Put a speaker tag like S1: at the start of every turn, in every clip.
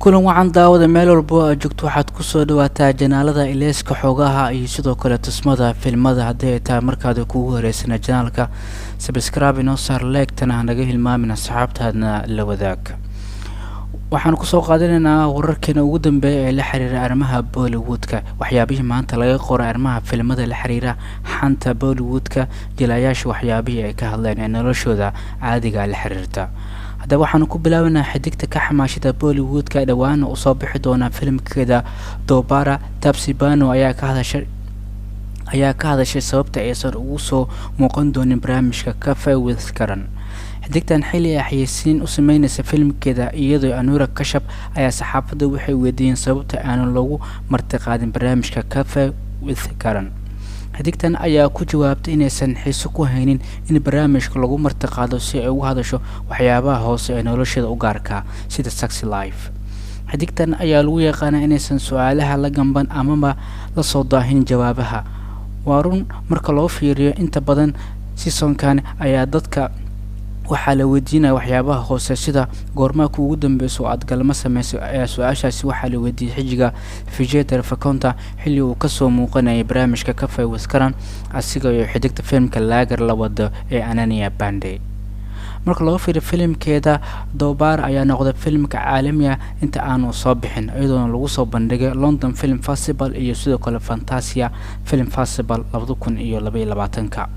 S1: kulan wacan daawada meel walbo aad joogto waxaad ku soo dhawaataa janaalada ilayska xogaha iyo sidoo kale tusmada filmada haddii ay tahay markaad kugu horeysana janaalka subscribe inoo saar leegtana naga hilmaamin asxaabtaadna la wadaag. waxaan kusoo qaadanaynaa wararkeena ugu dambeeya ee la xiriira arrimaha Bollywoodka, waxyaabihii maanta laga qoray arrimaha filmada la xiriira xanta Bollywoodka, jilayaasha waxyaabihii ay ka hadleen ee noloshooda caadiga la xiriirta. hadda waxaan ku bilaabanaa xidigta ka xamaashada Bollywoodka dhawaan oo soo bixi doona filimkeeda Dobara. Taapsee Pannu ayaa ka hadashay sababta aysan ugu soo muuqan doonin barnaamijka Cafe with Karan. xidigtan xilli ay xayeysiin u sameynaysa filimkeeda iyadoo Anushka Kashyap ayaa saxaafadda waxay weydiiyeen sababta aan loogu martiqaadin barnaamijka Cafe with Karan. xidigtan ayaa ku jawaabtay inaysan xiiso ku haynin in barnaamijka lagu martiqaado si ay uga hadasho waxyaabaha hoose ee nolosheeda u gaarka sida sex life. xidigtan ayaa lagu yaqaanaa inaysan su'aalaha la gamban amaba la soo daahin jawaabaha. waa run marka loo fiiriyo inta badan seasonkan ayaa dadka waxaa la weydiinaya waxyaabaha hoose sida goormaa kuugu dambeyso aad galma sameysay. su-aashaasi waxaa la weydiiyey xijiga Vijay Deverakonda xilli uu kasoo muuqanayay barnaamijka Cafe with Karan asiga iyo xidigta filimka Laagar la wado ee Ananya Pandey. marka loo fiiriyo filimkeeda Dobara ayaa noqday filimka caalamiga inta aanu soo bixin iyadoo lagu soo bandhigay London Film Festival iyo sidoo kale Fantasia Film Festival 2022.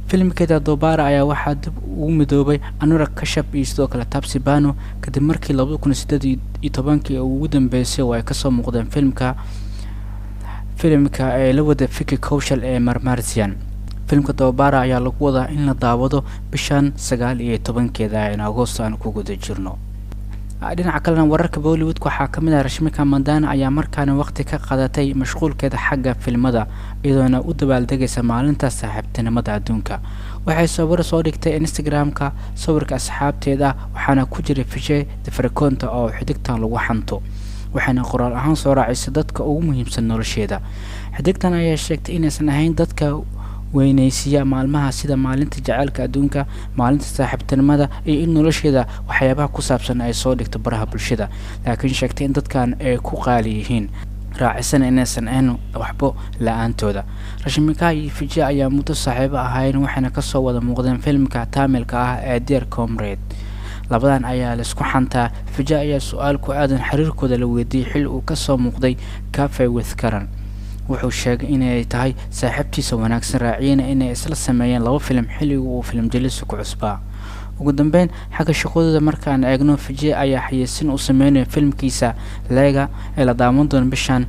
S1: filimkeeda Dobara ayaa waxaa dib ugu midoobay Anushka Kashyap iyo sidoo kale Taapsee Pannu kadib markii 2018 ugu dambeysay oo ay kasoo muuqdeen filimka ee la wada Vicky Kaushal ee Marmarsiyan. filimka Dobara ayaa lagu wadaa in la daawado bishan 19 ee Agoosto aan ku guda jirno. dhinaca kalena wararka Bollywood waxaa kamid ah Rashmika Mandanna ayaa markaana waqti ka qaadatay mashquulkeeda xagga filmada iyadoona u dabaaldegaysa maalinta saaxiibtinimada adduunka. waxay sawir soo dhigtay Instagram-ka sawirka asxaabteeda waxaana ku jira Vijay Deverakonda oo xidigtan lagu xanto, waxaana qoraal ahaan soo raacisay dadka ugu muhiimsan nolosheeda. xidigtan ayaa sheegtay inaysan ahayn dadka weynaysiya maalmaha sida maalinta jacaylka adduunka, maalinta saaxiibtinimada iyo in nolosheeda waxyaabaha ku saabsan ay soo dhigto baraha bulshada, laakiin sheegtay in dadkan ay ku qaali yihiin raacisan inaysan ahayn waxba la-aantooda. Rashmika iyo Vijay ayaa muddo saaxiibo ahaayeen waxayna kasoo wada muuqdeen filimka Tamilka ah ee Dear Comrade. labadan ayaa la isku xantaa. Vijay ayaa su-aal ku aadan xiriirkooda la weydiiyey xilli uu kasoo muuqday Cafe with Karan. wuxuu sheegay inay tahay saaxiibtiisa wanaagsan raaciyana inay isla sameeyeen 2 filim xilliga uu film jelisu ku cusbaa. ugu dambeyn xagga shaqadooda markaan eegno Vijay ayaa xayeysiin u sameynaya filmkiisa Laagar ee la daawan doono bishan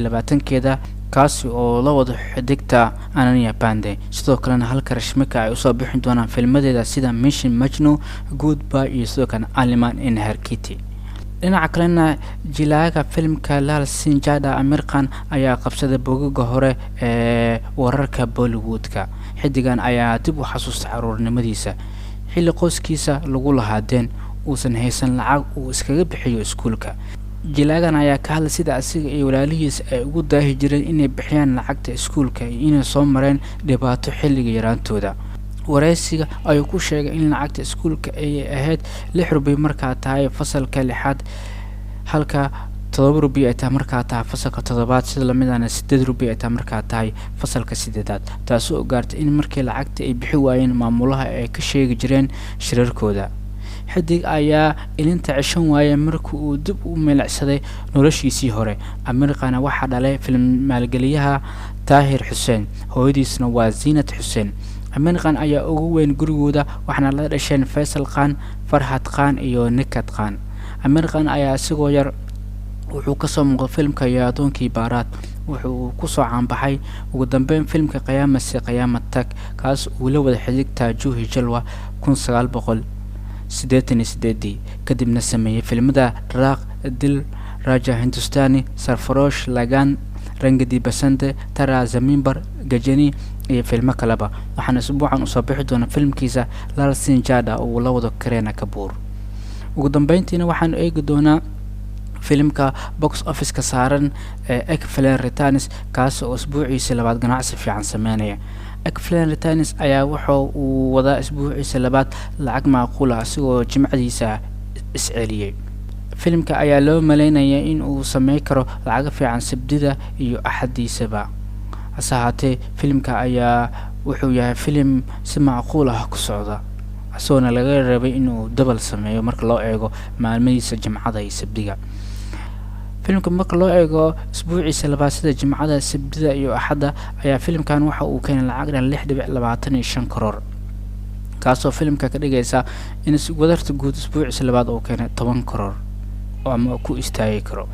S1: 26 kaasi oo la wado xidigta Ananya Pandey. sidoo kalena halka Rashmika ay usoo bixin doonaan filmadeeda sida Mission Majnu, Goodbye iyo sidoo kale Aliman in Harkiti. dhinaca kalena jilaaga filimka Lal Singh Jada Aamir Khan ayaa qabsaday bogagga hore ee wararka Bollywoodka. xidigan ayaa dib u xasuustay caruurnimadiisa xilli qoyskiisa lagu lahaadeen uusan haysan lacag uu iskaga bixiyo iskuulka. jilaagan ayaa ka hadlay sida asiga iyo walaalihiisa ay ugu daahi jireen inay bixiyaan lacagta iskuulka iyo inay soo mareen dhibaato xilliga yaraantooda. wareysiga ayuu ku sheegay in lacagta iskuulka ay ahayd 6 rubi markaa tahay fasalka 6 halka 7 rubi ay tahay markaa tahay fasalka 7 sida lamidana 8 rubi ay tahay markaa tahay fasalka 8 taasoo gaartay in markii lacagta ay bixi waayeen maamulaha ay ka sheegi jireen shirarkooda. xidig ayaa ilinta cishan waayay markii uu dib u milicsaday noloshiisii hore. Aamir Khan waxaa dhalay film maalgeliyaha Tahir Hussain, hooyadiisna waa Zinat Hussain. Aamir Khan ayaa ugu weyn gurigooda waxaana la dhasheen Faisal Khan, Farhad Khan iyo Nikat Khan. Aamir Khan ayaa isagoo yar wuxuu kasoo muuqday filimka Yaadonkii Baaraat wuxuu ku soo caanbaxay ugu dambeyn filimka Qiyaamad si Qiyaamad Tag kaas uu la wada xidigta Juhi Jalwa 1988 kadibna sameeyay filmada Raaq, Dil, Raja Hindustani, Sarfarosh, Lagan, Rangdi Basante, Tara Zameen Par, Gajani iyo filmo kaleba. waxaana isbuucan u soo bixi doona filimkiisa Lal Singh Jada oo la wado Kareena Kapoor. ugu dambeyntiina waxaan eegi doonaa filimka box office ka saaran Ekflen Returns kaas oo isbuuciisa labaad ganacsi fiican sameynaya. Ekflen Returns ayaa wuxuu wadaa isbuuciisa labaad lacag macquul ah asigoo jimcadiisa isceliyay. filimka ayaa loo maleynaya in uu sameyn karo lacag fiican sabtida iyo axadiisaba hase ahaatee filimka ayaa wuxuu yahay filim si macquul ah ku socda asoona laga rabay inuu double sameeyo marka loo eego maalmadiisa jimcada iyo sabtiga filimka marka loo eego isbuuciisa labaad sida jimcada sabtida iyo axada ayaa filimkan waxa uu keenay lacag dhan 6.25 karoor kaasoo filimka ka dhigaysa in wadarta guud isbuuciisa labaad uu keenay 10 karoor ama ku istaagi karo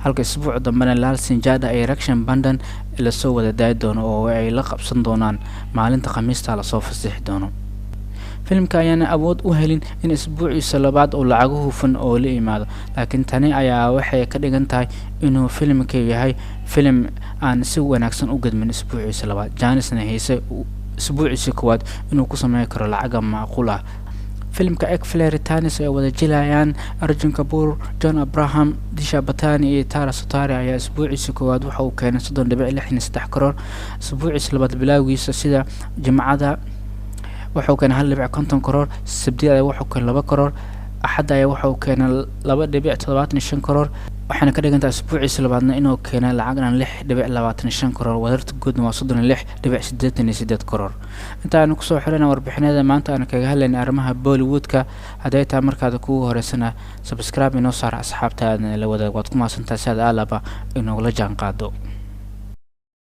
S1: halka isbuuc dambana Lal Sinjada ay reaction bandan la soo wada daay doono oo ay la qabsan doonaan maalinta Khamiista la soo fasaxi doono filimka ayaana awood u helin in isbuuciisa labaad uu lacag hufan oo la imaado laakiin tani ayaa waxay ka dhigan tahay inuu filimka yahay filim aan si wanaagsan u gadmin isbuuciisa labaad Janisna heese isbuuciisa koowaad inuu ku sameeyo karo lacag macquul ah filimka Flirtanis ay wada jilayaan Arjun Kapoor, John Abraham, Disha Patani iyo Tara Sutari ayaa isbuuciisa koowaad waxa uu keenay 3.63 karoor isbuuciisa labaad bilowgiisa sida jimcada waxa uu keenay 1.50 karoor sabtida waxa uu keenay 2 karoor axad ayaa waxa uu keenay 2.75 karoor waxaana ka dhigan tahay isbuuciisa labaadna inuu keenay lacag dhan 6.25 karoor wadarta guudna waa 36.88 karoor inta aan ku soo xirana warbixinada maanta aan kaga hadlaynay arrimaha Bollywoodka haday taa markaad ku horeysana subscribe inoo saar asxaabtaada la wadaag waad ku maasantahay sida alaba inoo la jaan qaado